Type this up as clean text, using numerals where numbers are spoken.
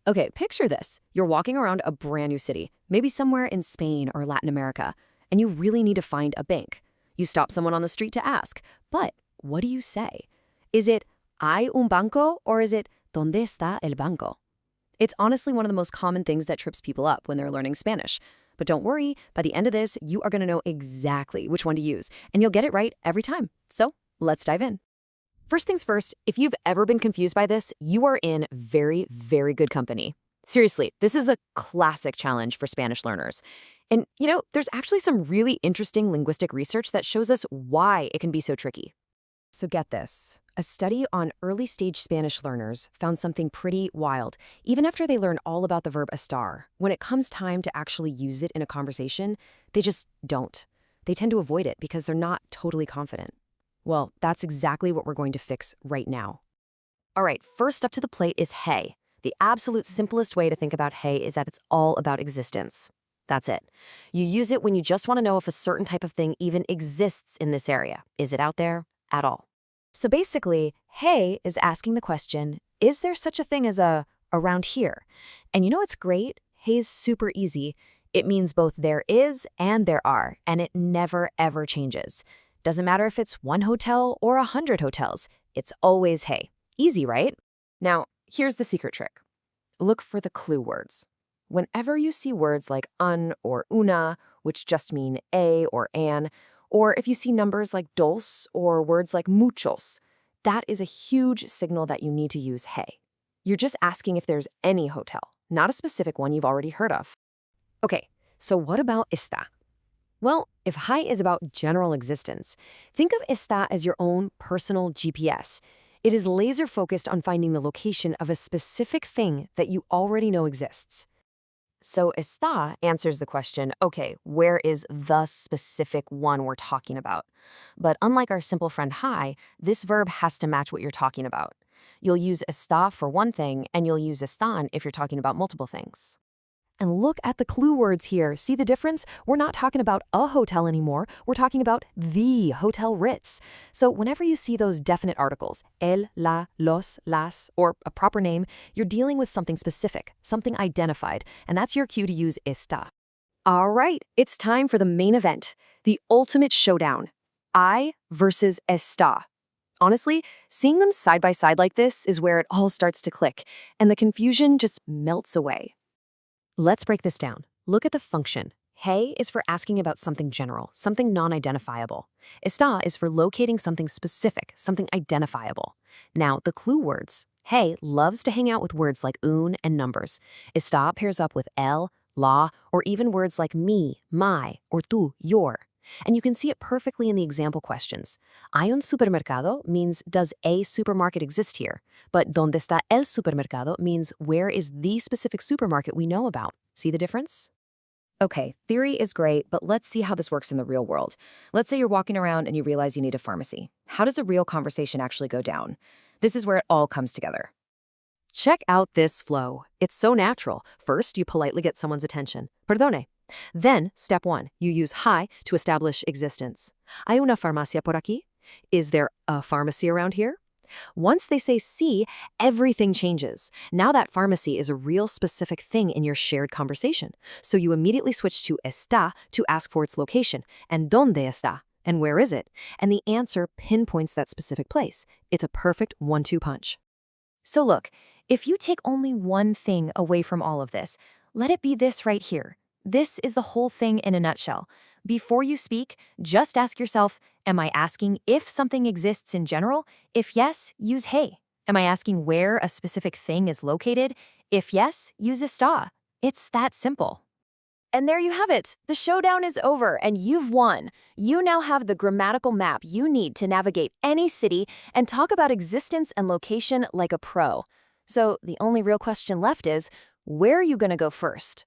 Okay, picture this. You're walking around a brand new city, maybe somewhere in Spain or Latin America, and you really need to find a bank. You stop someone on the street to ask, but what do you say? Is it hay un banco or is it ¿Dónde está el banco? It's honestly one of the most common things that trips people up when they're learning Spanish. But don't worry, by the end of this, you are going to know exactly which one to use, and you'll get it right every time. So let's dive in. First things first, if you've ever been confused by this, you are in very, very good company. Seriously, this is a classic challenge for Spanish learners. And, there's actually some really interesting linguistic research that shows us why it can be so tricky. So get this. A study on early-stage Spanish learners found something pretty wild. Even after they learn all about the verb estar, when it comes time to actually use it in a conversation, they just don't. They tend to avoid it because they're not totally confident. Well, that's exactly what we're going to fix right now. All right, first up to the plate is hey. The absolute simplest way to think about hey is that it's all about existence. That's it. You use it when you just want to know if a certain type of thing even exists in this area. Is it out there at all? So basically, hey is asking the question, is there such a thing as a around here? And it's great? Hey is super easy. It means both there is and there are, and it never, ever changes. Doesn't matter if it's 1 hotel or 100 hotels. It's always hey. Easy, right? Now, here's the secret trick. Look for the clue words. Whenever you see words like un or una, which just mean a or an, or if you see numbers like dos or words like muchos, that is a huge signal that you need to use hey. You're just asking if there's any hotel, not a specific one you've already heard of. Okay, so what about está? Well, if hay is about general existence, think of está as your own personal GPS. It is laser-focused on finding the location of a specific thing that you already know exists. So está answers the question, okay, where is the specific one we're talking about? But unlike our simple friend hay, this verb has to match what you're talking about. You'll use está for one thing, and you'll use están if you're talking about multiple things. And look at the clue words here. See the difference? We're not talking about a hotel anymore. We're talking about the Hotel Ritz. So whenever you see those definite articles, el, la, los, las, or a proper name, you're dealing with something specific, something identified, and that's your cue to use está. All right, it's time for the main event, the ultimate showdown, I versus está. Honestly, seeing them side by side like this is where it all starts to click, and the confusion just melts away. Let's break this down. Look at the function. Hey is for asking about something general, something non-identifiable. Está is for locating something specific, something identifiable. Now, the clue words. Hey loves to hang out with words like un and numbers. Está pairs up with el, la, or even words like me, my, or tú, your. And you can see it perfectly in the example questions. ¿Hay un supermercado means does a supermarket exist here? But ¿dónde está el supermercado means where is the specific supermarket we know about? See the difference? Okay, theory is great, but let's see how this works in the real world. Let's say you're walking around and you realize you need a pharmacy. How does a real conversation actually go down? This is where it all comes together. Check out this flow. It's so natural. First, you politely get someone's attention. Perdone. Then, step 1, you use hay to establish existence. ¿Hay una farmacia por aquí? Is there a pharmacy around here? Once they say sí, everything changes. Now that pharmacy is a real specific thing in your shared conversation. So you immediately switch to está to ask for its location. And ¿dónde está? And where is it? And the answer pinpoints that specific place. It's a perfect 1-2 punch. So look, if you take only one thing away from all of this, let it be this right here. This is the whole thing in a nutshell. Before you speak, just ask yourself, am I asking if something exists in general? If yes, use hey. Am I asking where a specific thing is located? If yes, use está. It's that simple. And there you have it. The showdown is over and you've won. You now have the grammatical map you need to navigate any city and talk about existence and location like a pro. So the only real question left is, where are you going to go first?